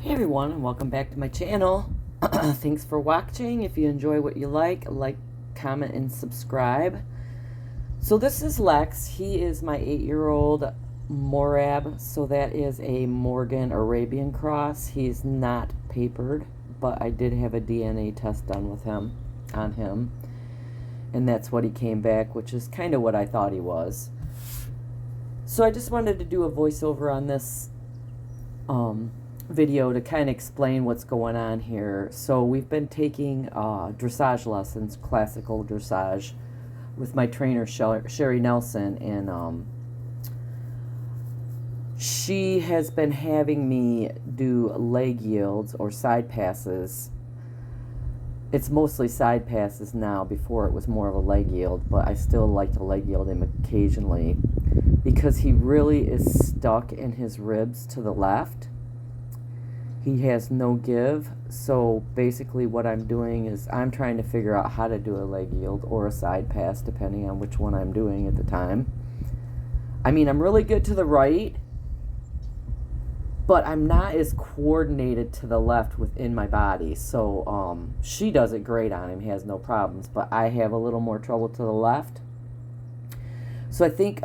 Hey everyone, and welcome back to my channel. Thanks for watching. If you enjoy what you like, comment, and subscribe. So this is Lex. He is my 8-year-old Morab. So that is a Morgan Arabian cross. He's not papered, but I did have a DNA test done with him, on him. And that's what he came back, which is kind of what I thought he was. So I just wanted to do a voiceover on this video to kind of explain what's going on here. So we've been taking dressage lessons, classical dressage, with my trainer Sherry Nelson, and she has been having me do leg yields or side passes. It's mostly side passes now. Before it was more of a leg yield, but I still like to leg yield him occasionally because he really is stuck in his ribs to the left. He has no give. So basically what I'm doing is I'm trying to figure out how to do a leg yield or a side pass, depending on which one I'm doing at the time. I mean, I'm really good to the right, but I'm not as coordinated to the left within my body. So she does it great on him, has no problems, but I have a little more trouble to the left. So I think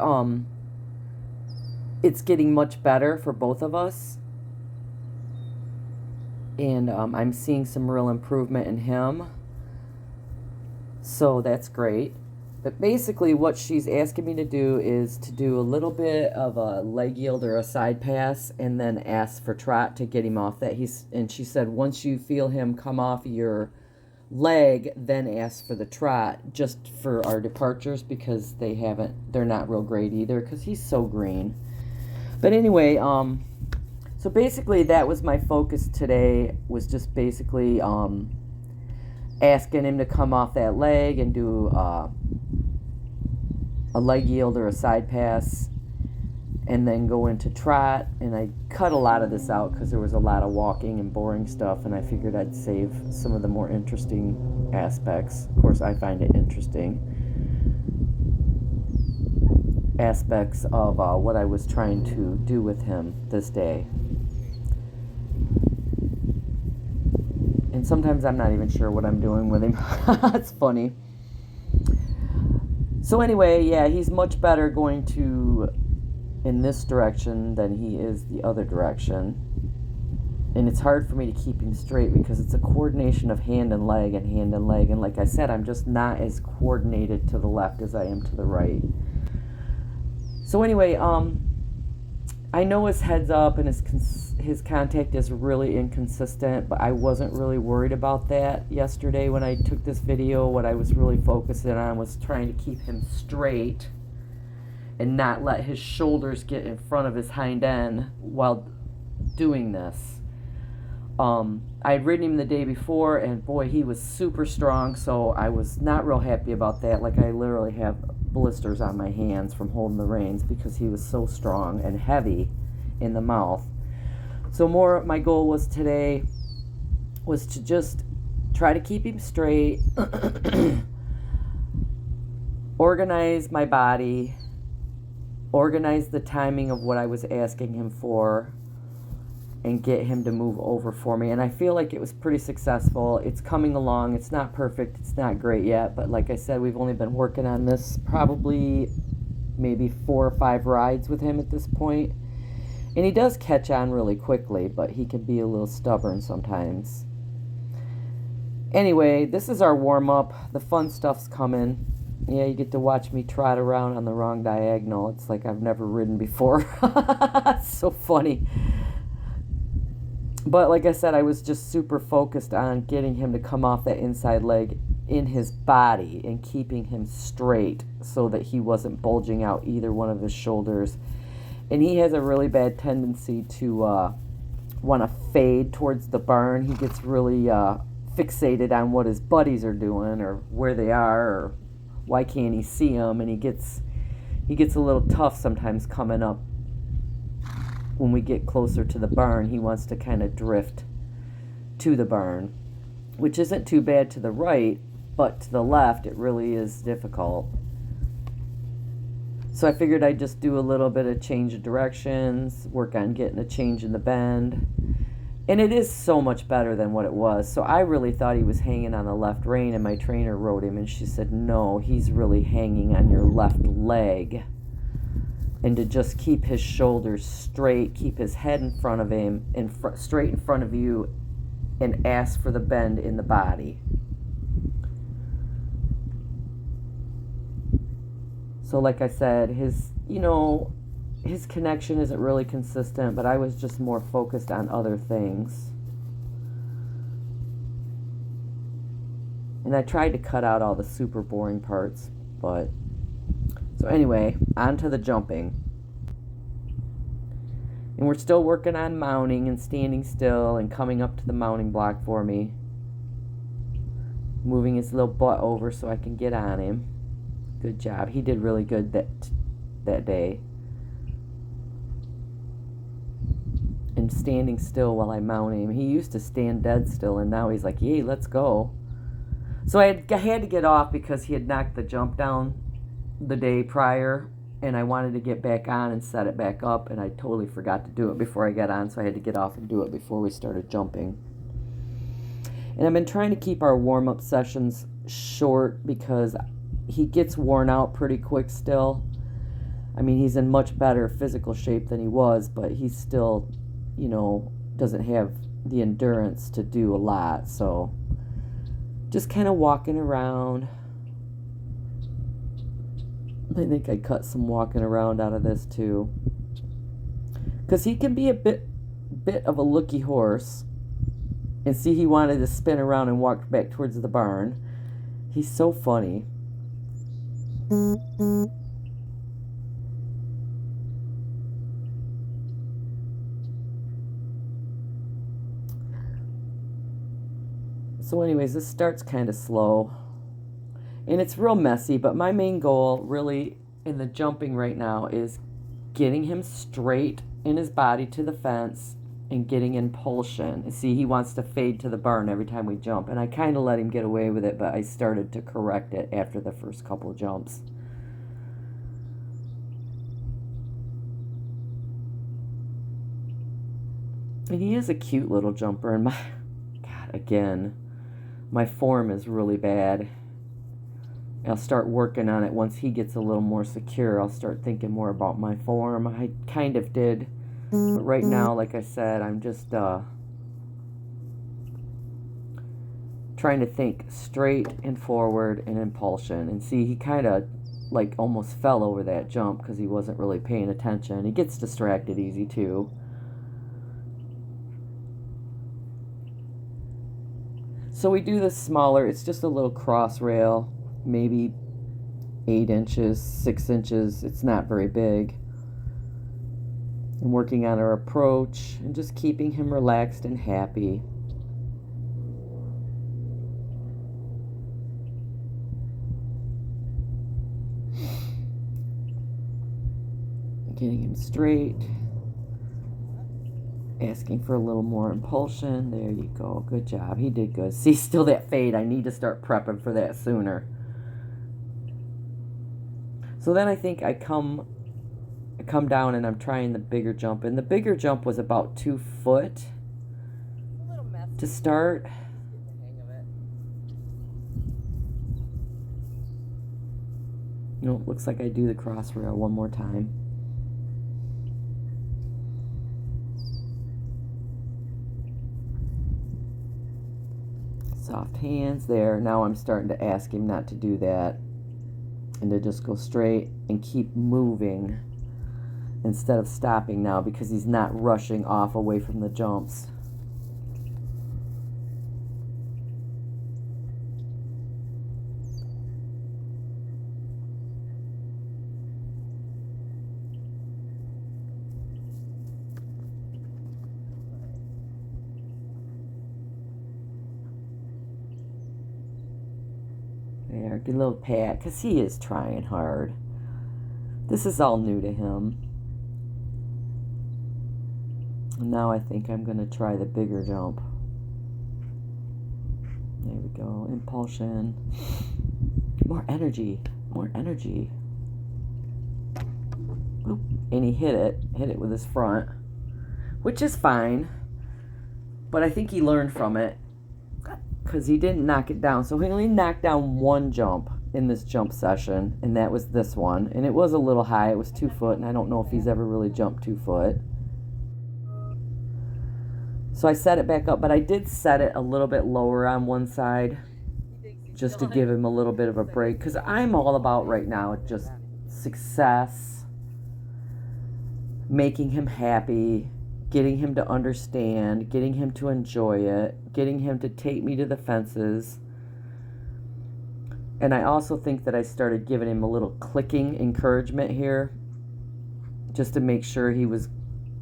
it's getting much better for both of us. And I'm seeing some real improvement in him. So that's great. But basically what she's asking me to do is to do a little bit of a leg yield or a side pass and then ask for trot to get him off that. And she said once you feel him come off your leg, then ask for the trot, just for our departures, because they're not real great either because he's so green. But anyway, so basically that was my focus today, was just basically asking him to come off that leg and do a leg yield or a side pass and then go into trot. And I cut a lot of this out because there was a lot of walking and boring stuff, and I figured I'd save some of the more interesting aspects. Of course, I find it interesting. Aspects of what I was trying to do with him this day. And sometimes I'm not even sure what I'm doing with him. It's funny. So anyway, yeah, he's much better going in this direction than he is the other direction. And it's hard for me to keep him straight because it's a coordination of hand and leg and hand and leg. And like I said, I'm just not as coordinated to the left as I am to the right. So anyway, I know his head's up and his contact is really inconsistent, but I wasn't really worried about that yesterday when I took this video. What I was really focusing on was trying to keep him straight and not let his shoulders get in front of his hind end while doing this. I had ridden him the day before, and boy, he was super strong, so I was not real happy about that. Like, I literally have blisters on my hands from holding the reins because he was so strong and heavy in the mouth. So my goal was today was to just try to keep him straight, organize my body, organize the timing of what I was asking him for, and get him to move over for me. And I feel like it was pretty successful. It's coming along. It's not perfect. It's not great yet. But like I said, we've only been working on this probably maybe 4 or 5 rides with him at this point. And he does catch on really quickly, but he can be a little stubborn sometimes. Anyway, this is our warm-up. The fun stuff's coming. Yeah, you get to watch me trot around on the wrong diagonal. It's like I've never ridden before. It's so funny. But like I said, I was just super focused on getting him to come off that inside leg in his body and keeping him straight so that he wasn't bulging out either one of his shoulders. And he has a really bad tendency to want to fade towards the barn. He gets really fixated on what his buddies are doing or where they are or why can't he see them. And he gets a little tough sometimes coming up. When we get closer to the barn, he wants to kind of drift to the barn, which isn't too bad to the right, but to the left, it really is difficult. So I figured I'd just do a little bit of change of directions, work on getting a change in the bend, And it is so much better than what it was. So I really thought he was hanging on the left rein, and my trainer rode him, and she said, no, he's really hanging on your left leg. And to just keep his shoulders straight, keep his head in front of him, straight in front of you, and ask for the bend in the body. So like I said, his connection isn't really consistent, but I was just more focused on other things. And I tried to cut out all the super boring parts, but... So anyway, on to the jumping. And we're still working on mounting and standing still and coming up to the mounting block for me. Moving his little butt over so I can get on him. Good job. He did really good that day. And standing still while I mount him. He used to stand dead still, and now he's like, yay, let's go. So I had to get off because he had knocked the jump down the day prior, and I wanted to get back on and set it back up, and I totally forgot to do it before I got on, so I had to get off and do it before we started jumping. And I've been trying to keep our warm-up sessions short because he gets worn out pretty quick still. I mean, he's in much better physical shape than he was, but he's still, doesn't have the endurance to do a lot, so just kind of walking around. I think I cut some walking around out of this too, because he can be a bit of a looky horse. And see, he wanted to spin around and walk back towards the barn. He's so funny. So anyways, this starts kind of slow. And it's real messy, but my main goal really in the jumping right now is getting him straight in his body to the fence and getting impulsion. See, he wants to fade to the barn every time we jump, and I kind of let him get away with it, but I started to correct it after the first couple jumps. And he is a cute little jumper, and my form is really bad. I'll start working on it once he gets a little more secure. I'll start thinking more about my form. I kind of did, but right now, like I said, I'm just trying to think straight and forward and impulsion. And see, he kind of like almost fell over that jump because he wasn't really paying attention. He gets distracted easy too. So we do this smaller. It's just a little cross rail. Maybe 8 inches, 6 inches. It's not very big. And working on our approach and just keeping him relaxed and happy. Getting him straight. Asking for a little more impulsion. There you go. Good job. He did good. See, still that fade. I need to start prepping for that sooner. So then I think I come down and I'm trying the bigger jump. And the bigger jump was about 2 foot to start. No, looks like I do the cross rail one more time. Soft hands there. Now I'm starting to ask him not to do that and to just go straight and keep moving instead of stopping now, because he's not rushing off away from the jumps. There, get a little pat, because he is trying hard. This is all new to him. And now I think I'm going to try the bigger jump. There we go. Impulsion. More energy. More energy. Oop. And he hit it with his front, which is fine. But I think he learned from it because he didn't knock it down. So he only knocked down one jump in this jump session, and that was this one. And it was a little high. It was 2 foot, and I don't know if he's ever really jumped 2 foot. So I set it back up, but I did set it a little bit lower on one side just to give him a little bit of a break, because I'm all about right now just success, making him happy, getting him to understand, getting him to enjoy it, getting him to take me to the fences. And I also think that I started giving him a little clicking encouragement here just to make sure he was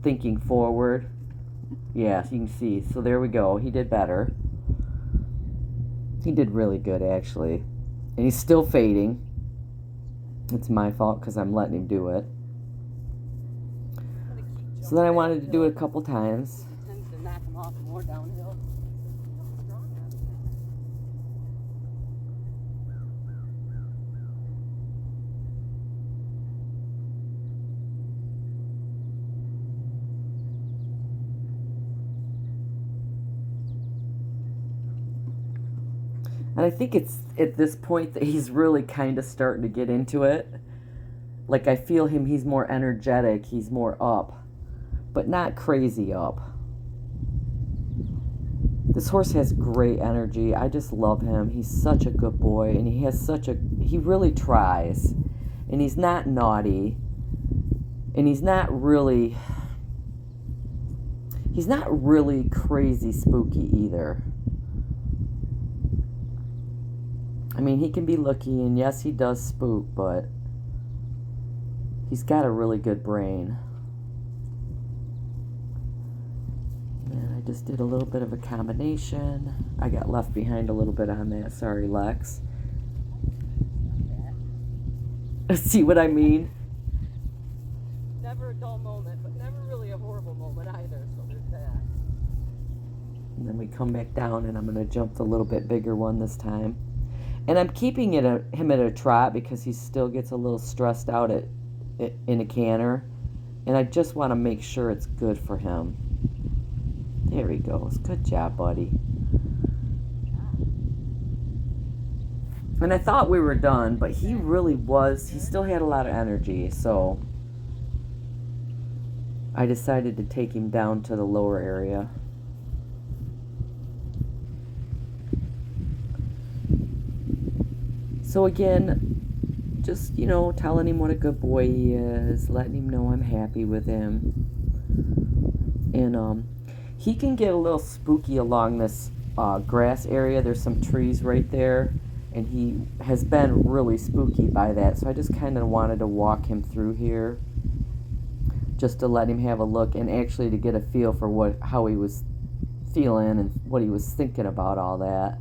thinking forward. Yeah, you can see. So there we go. He did better. He did really good, actually. And he's still fading. It's my fault because I'm letting him do it. So then I wanted to do it a couple times. Tends to knock him off more downhill. And I think it's at this point that he's really kind of starting to get into it. Like I feel him, he's more energetic, he's more up, but not crazy up. This horse has great energy. I just love him. He's such a good boy, and he really tries. And he's not naughty. And he's not really crazy spooky either. I mean, he can be looky, and yes, he does spook, but he's got a really good brain. And I just did a little bit of a combination. I got left behind a little bit on that. Sorry, Lex. See what I mean? Never a dull moment, but never really a horrible moment either, so there's that. And then we come back down, and I'm going to jump the little bit bigger one this time. And I'm keeping him at a trot because he still gets a little stressed out in a canter. And I just want to make sure it's good for him. There he goes. Good job, buddy. And I thought we were done, but he really was. He still had a lot of energy, so I decided to take him down to the lower area. So again, just, telling him what a good boy he is, letting him know I'm happy with him. And he can get a little spooky along this grass area. There's some trees right there, and he has been really spooky by that. So I just kind of wanted to walk him through here just to let him have a look and actually to get a feel for how he was feeling and what he was thinking about all that.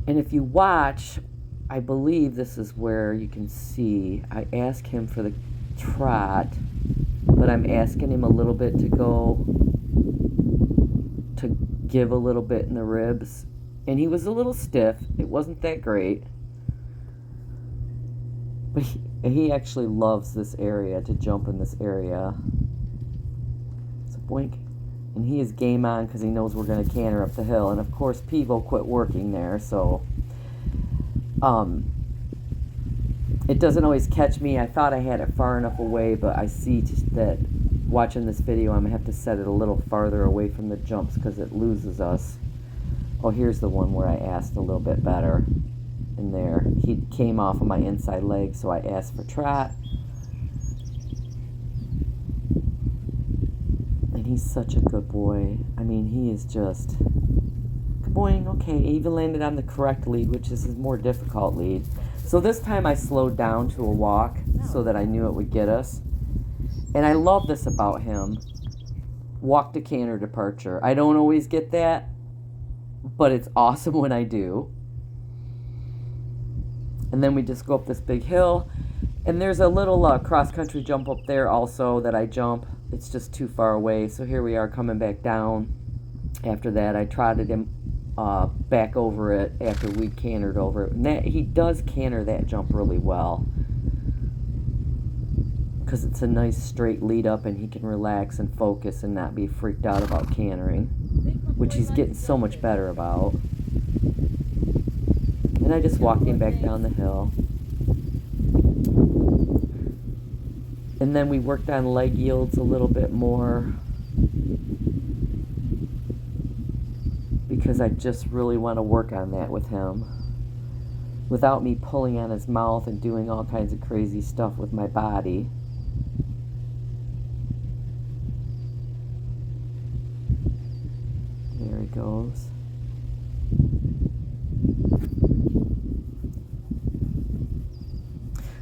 And if you watch, I believe this is where you can see, I ask him for the trot, but I'm asking him a little bit to give a little bit in the ribs. And he was a little stiff. It wasn't that great. But he actually loves this area, to jump in this area. So boink. And he is game on because he knows we're going to canter up the hill. And of course, Pivo quit working there, so it doesn't always catch me. I thought I had it far enough away, but I see that watching this video, I'm going to have to set it a little farther away from the jumps because it loses us. Oh, here's the one where I asked a little bit better. In there, he came off of my inside leg, so I asked for trot. He's such a good boy. I mean, he is just boing. Okay, he even landed on the correct lead, which is his more difficult lead. So this time I slowed down to a walk so that I knew it would get us. And I love this about him. Walk to canter departure. I don't always get that, but it's awesome when I do. And then we just go up this big hill. And there's a little cross-country jump up there also that I jump. It's just too far away. So here we are coming back down. After that, I trotted him back over it after we cantered over it. And he does canter that jump really well. because it's a nice straight lead up and he can relax and focus and not be freaked out about cantering, which he's getting so much better about. And I just walked him back down the hill. And then we worked on leg yields a little bit more because I just really want to work on that with him without me pulling on his mouth and doing all kinds of crazy stuff with my body. There he goes.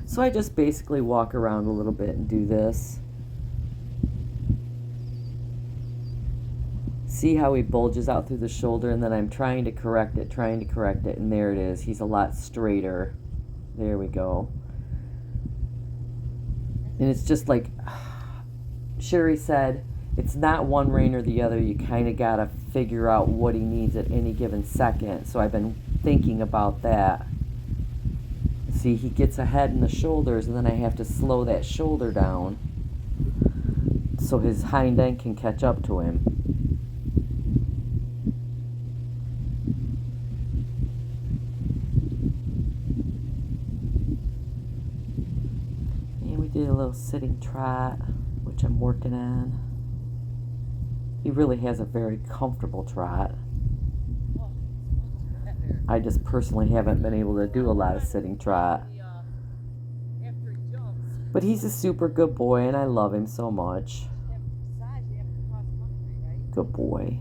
So I just basically walk around a little bit and do this. See how he bulges out through the shoulder, and then I'm trying to correct it, and there it is. He's a lot straighter. There we go. And it's just like Sherry said, it's not one rein or the other. You kind of got to figure out what he needs at any given second. So I've been thinking about that. See, he gets ahead in the shoulders, and then I have to slow that shoulder down so his hind end can catch up to him. And we did a little sitting trot, which I'm working on. He really has a very comfortable trot. I just personally haven't been able to do a lot of sitting trot. But he's a super good boy, and I love him so much. Good boy.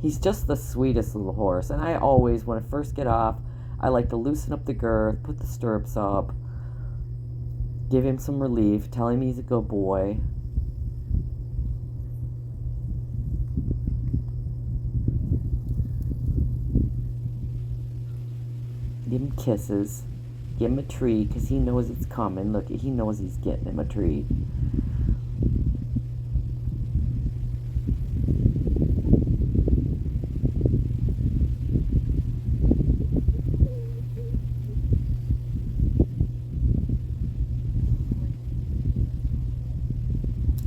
He's just the sweetest little horse. And I always, when I first get off, I like to loosen up the girth, put the stirrups up, give him some relief, tell him he's a good boy. Give him kisses. Give him a treat because he knows it's coming. Look, he knows he's getting him a treat.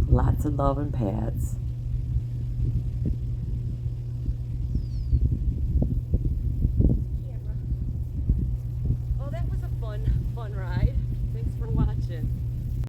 Lots of love and pats.